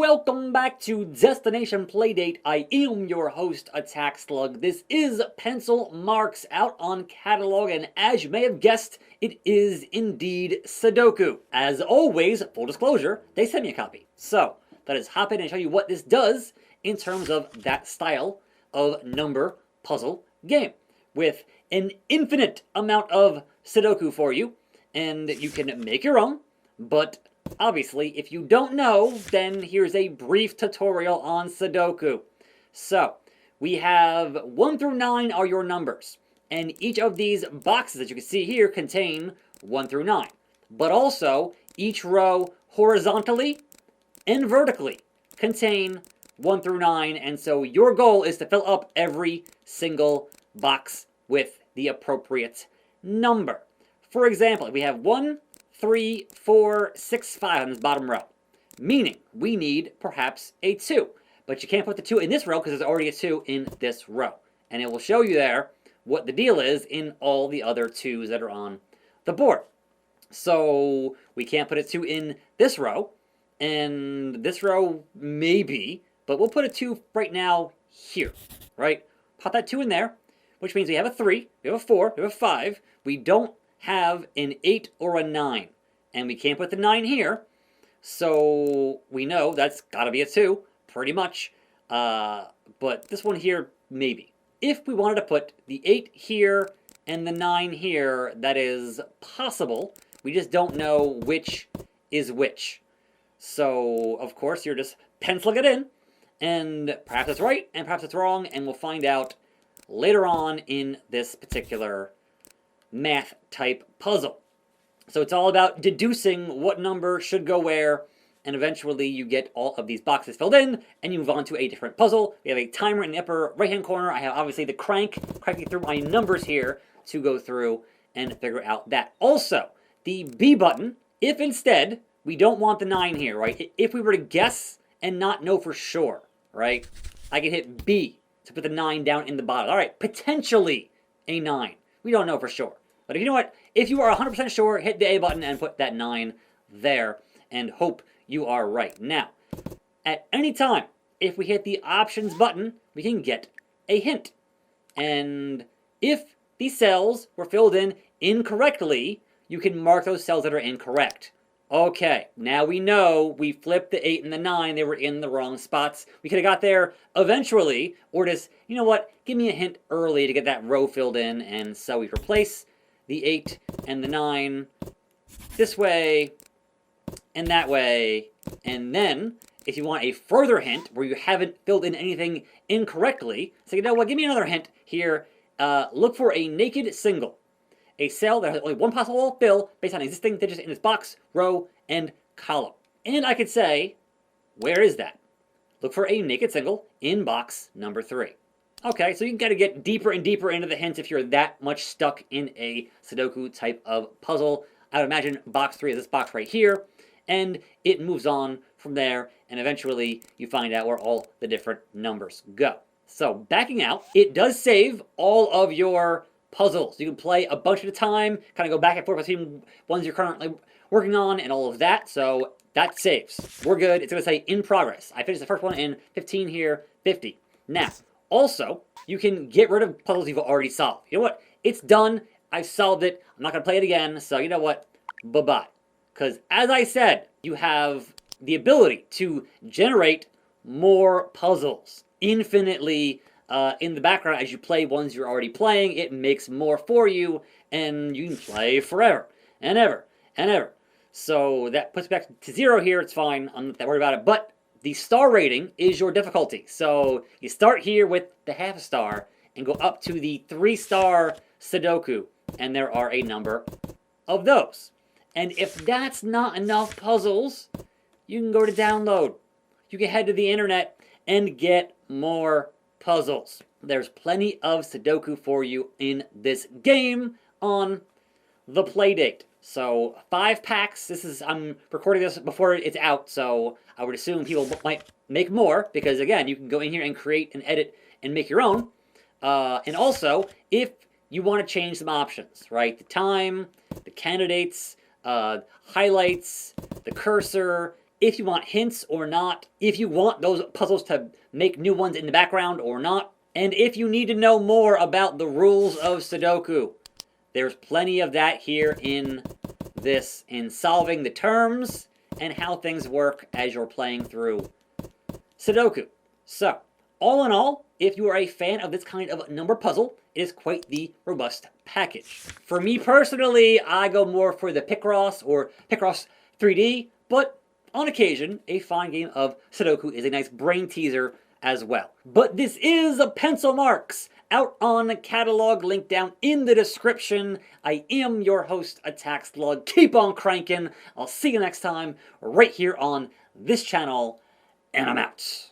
Welcome back to Destination Playdate. I am your host, Attack Slug. This is Pencil Marks out on catalog, and as you may have guessed, it is indeed Sudoku. As always, full disclosure, they sent me a copy. So, let us hop in and show you what this does in terms of that style of number puzzle game. With an infinite amount of Sudoku for you, and you can make your own, but obviously, if you don't know, then here's a brief tutorial on Sudoku. So, we have 1 through 9 are your numbers, and each of these boxes that you can see here contain 1 through 9. But also, each row horizontally and vertically contain 1 through 9, and so your goal is to fill up every single box with the appropriate number. For example, we have 1, 3, 4, 6, 5 on this bottom row, meaning we need perhaps a 2, but you can't put the 2 in this row because there's already a 2 in this row, and it will show you there what the deal is in all the other 2s that are on the board. So we can't put a 2 in this row, and this row maybe, but we'll put a 2 right now here, right? Pop that 2 in there, which means we have a 3, we have a 4, we have a 5, we don't have an 8 or a 9, and we can't put the 9 here, so we know that's got to be a 2, pretty much, but this one here, maybe. If we wanted to put the 8 here and the 9 here, that is possible, we just don't know which is which. So, of course, you're just penciling it in, and perhaps it's right, and perhaps it's wrong, and we'll find out later on in this particular math type puzzle. So it's all about deducing what number should go where, and eventually you get all of these boxes filled in and you move on to a different puzzle. We have a timer in the upper right hand corner. I have obviously the cranking through my numbers here to go through and figure out that. Also, the B button, if instead we don't want the 9 here, right? If we were to guess and not know for sure, right? I can hit B to put the 9 down in the bottom. All right, potentially a 9. We don't know for sure. But you know what? If you are 100% sure, hit the A button and put that 9 there and hope you are right. Now, at any time, if we hit the options button, we can get a hint. And if these cells were filled in incorrectly, you can mark those cells that are incorrect. Okay, now we know we flipped the 8 and the 9. They were in the wrong spots. We could have got there eventually, or just, you know what, give me a hint early to get that row filled in. And so we replace the 8 and the 9 this way and that way. And then, if you want a further hint where you haven't filled in anything incorrectly, so you know what, give me another hint here. Look for a naked single. A cell that has only one possible fill based on existing digits in its box, row, and column. And I could say, where is that? Look for a naked single in box number 3. Okay, so you gotta get deeper and deeper into the hints if you're that much stuck in a Sudoku type of puzzle. I would imagine box 3 is this box right here, and it moves on from there, and eventually you find out where all the different numbers go. So, backing out, it does save all of your puzzles. You can play a bunch at a time, kind of go back and forth between ones you're currently working on and all of that, so that saves. We're good. It's gonna say in progress. I finished the first one in 15 here, 50. Now, also, you can get rid of puzzles you've already solved. You know what? It's done. I've solved it. I'm not going to play it again. So, you know what? Bye-bye. Because, as I said, you have the ability to generate more puzzles infinitely in the background as you play ones you're already playing. It makes more for you, and you can play forever and ever and ever. So, that puts back to 0 here. It's fine. I'm not that worried about it. But the star rating is your difficulty. So you start here with the half star and go up to the 3-star Sudoku. And there are a number of those. And if that's not enough puzzles, you can go to download. You can head to the internet and get more puzzles. There's plenty of Sudoku for you in this game on the Playdate. So 5 packs. I'm recording this before it's out, so I would assume people might make more because again, you can go in here and create and edit and make your own. And also, if you want to change some options, right? The time, the candidates, highlights, the cursor, if you want hints or not, if you want those puzzles to make new ones in the background or not, and if you need to know more about the rules of Sudoku. There's plenty of that here in solving the terms and how things work as you're playing through Sudoku. So, all in all, if you are a fan of this kind of number puzzle, it is quite the robust package. For me personally, I go more for the Picross or Picross 3D, but on occasion, a fine game of Sudoku is a nice brain teaser as well. But this is a Pencil Marks, out on the catalog, link down in the description. I am your host, Attack Slug. Keep on cranking. I'll see you next time, right here on this channel, and I'm out.